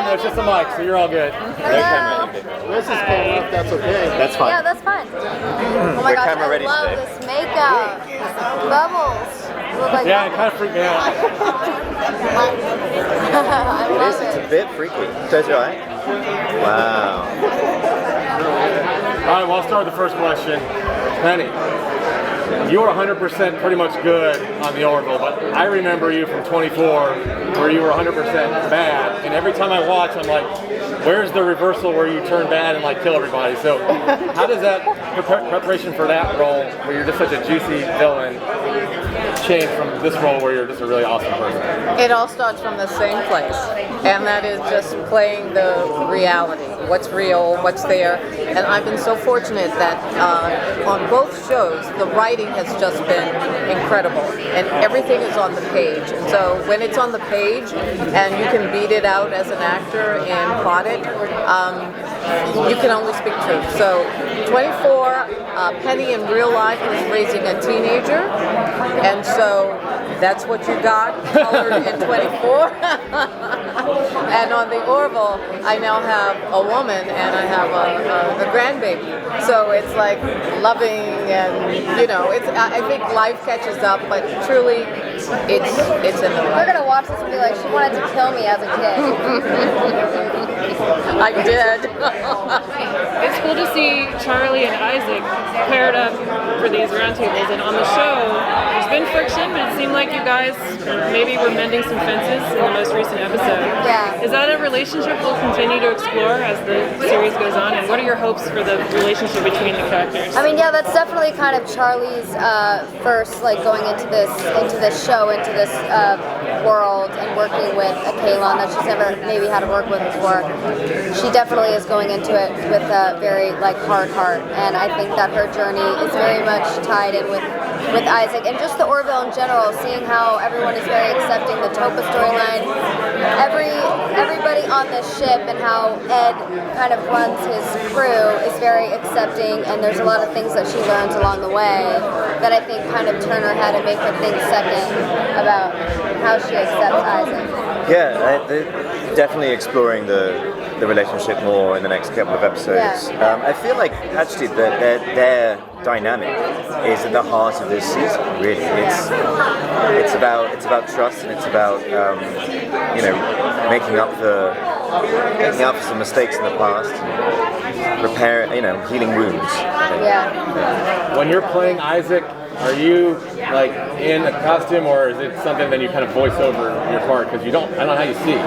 camera, it's just a mic, so you're all good. Hello. This is pulling up, that's okay. That's fine. Yeah, that's fine. Oh my We're gosh, camera I ready love today. this makeup. Bubbles. Look like Yeah, it kind of freaked me out. I love It's it. a bit freaky. Close your eye. Wow. All right, well, I'll start with the first question. Penny, you were 100% pretty much good on the Orville, but I remember you from 24 where you were 100% bad, and every time I watch, I'm like, where's the reversal where you turn bad and like kill everybody? So how does that preparation for that role, where you're just such a juicy villain, change from this role where you're just a really awesome person? It all starts from the same place, and that is just playing the reality, what's real, what's there. And I've been so fortunate that on both shows, the writing has just been incredible, and everything is on the page. And so when it's on the page, and you can beat it out as an actor and plot it, you can only speak truth. So 24, Penny in real life was raising a teenager, and so that's what you got colored in 24. And on the Orville, I now have a woman and I have a grandbaby. So it's like loving, and I think life catches up, but truly it's in the We're life. gonna watch this and be like, she wanted to kill me as a kid. I did. It's cool to see Charly and Isaac paired up for these roundtables, and on the show, there's been friction, but it seemed like you guys maybe were mending some fences in the most recent episode. Yeah. Is that a relationship we'll continue to explore as the series goes on, and what are your hopes for the relationship between the characters? I mean, yeah, that's definitely kind of Charly's first, like, going into this show, into this world, and working with a Kalon that she's never maybe had to work with before. She definitely is going into it with a very hard heart, and I think that her journey is very much tied in with Isaac, and just the Orville in general, seeing how everyone is very accepting the Topa storyline, everybody on this ship, and how Ed kind of runs his crew is very accepting, and there's a lot of things that she learns along the way that I think kind of turn her head and make her think second about how she accepts Isaac. Yeah, definitely exploring the relationship more in the next couple of episodes. Yeah. I feel like actually their dynamic is at the heart of this season. Really, it's about trust, and it's about making up for some mistakes in the past, healing wounds. Yeah. When you're playing Isaac, are you like in a costume, or is it something that you kind of voice over your part? Because I don't know how you see.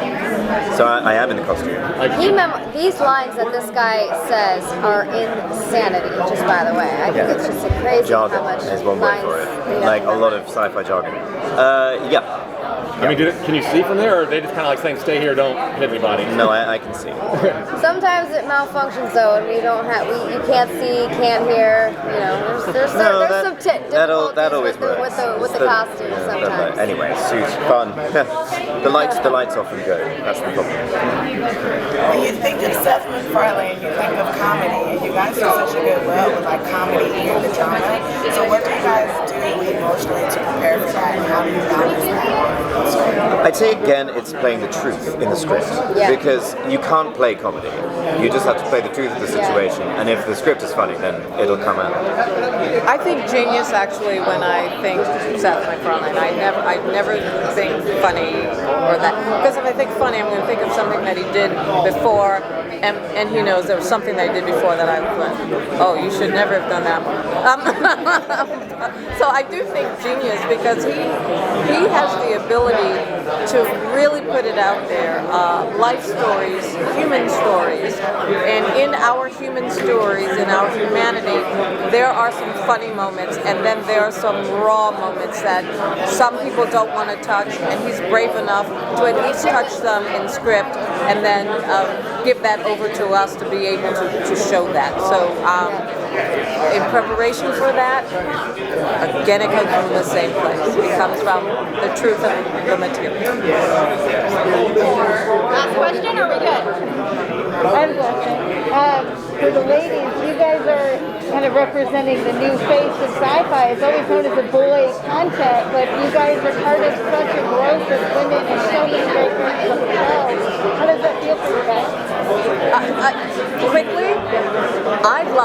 So I am in the costume. These lines that this guy says are insanity, just by the way. I think it's just crazy Jargon how much is one word for it. Like a lot of sci-fi jargon. Yeah. I mean, can you see from there, or are they just kind of like saying, "Stay here, don't hit anybody"? No, I can see. Sometimes it malfunctions though, and you can't see, can't hear. There's some difficulties that always works. with the costumes sometimes. Anyway, suits, fun. the lights often go. That's the problem. When you think of Seth MacFarlane, you think of comedy, and you guys do such a good job with comedy and the drama. So what do you guys do emotionally to prepare for that, and how do you balance that? I'd say again, it's playing the truth in the script, because you can't play comedy. You just have to play the truth of the situation, and if the script is funny, then it'll come out. I think genius actually when I think Seth MacFarlane. I never think funny or that, because if I think funny, I'm going to think of something that he did before, and he knows there was something that he did before that I went, oh, you should never have done that one. So I do think genius, because he has the ability to really put it out there. Life stories, human stories, and in our human stories, in our humanity, there are some funny moments, and then there are some raw moments that some people don't want to touch, and he's brave enough to at least touch them in script, and then give that over to us to be able to show that. So in preparation for that, again, it comes from the same place. It comes from the truth of the material. Last question, or are we good? I have a question. For the ladies, you guys are kind of representing the new face of sci-fi. It's always known as a boy content, but you guys are part of such a growth of women and so many great things on the show. How does that feel for you?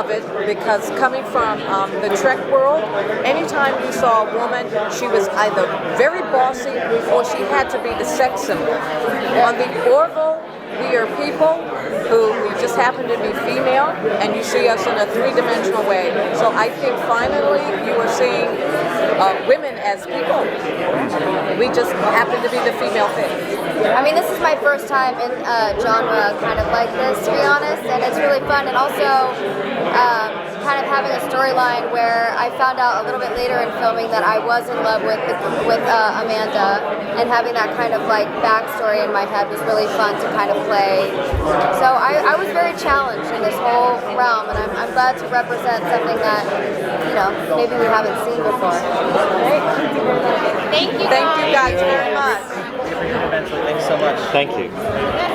love it because coming from the Trek world, anytime you saw a woman, she was either very bossy or she had to be the sex symbol. On the Orville, we are people who we just happen to be female, and you see us in a three-dimensional way. So I think finally you are seeing women as people. We just happen to be the female face. I mean, this is my first time in a genre kind of like this, to be honest, and it's really fun. And also, kind of having a storyline where I found out a little bit later in filming that I was in love with Amanda, and having that kind of like backstory in my head was really fun to kind of play. So I was very challenged in this whole realm, and I'm glad to represent something that, you know, maybe we haven't seen before. Thank you. Thank you guys very much. Eventually, thanks so much. Thank you.